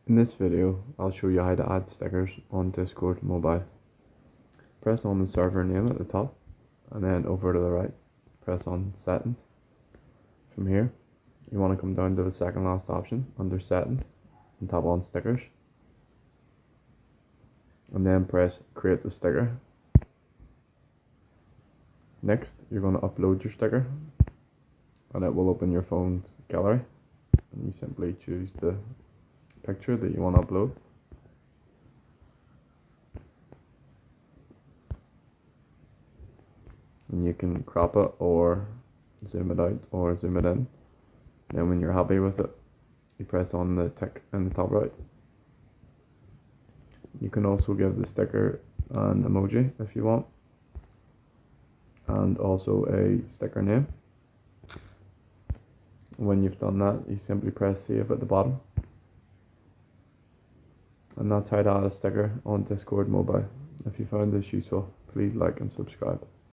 In this video, I'll show you how to add stickers on Discord Mobile. Press on the server name at the top, and then over to the right, press on Settings. From here, you want to come down to the second last option under Settings and tap on Stickers. And then press Create the Sticker. Next, you're going to upload your sticker, and it will open your phone's gallery. And you simply choose the picture that you want to upload. And you can crop it or zoom it out or zoom it in. Then when you're happy with it, you press on the tick in the top right. You can also give the sticker an emoji if you want, and also a sticker name. When you've done that, you simply press save at the bottom. And that's how to add a sticker on Discord Mobile. If you found this useful, please like and subscribe.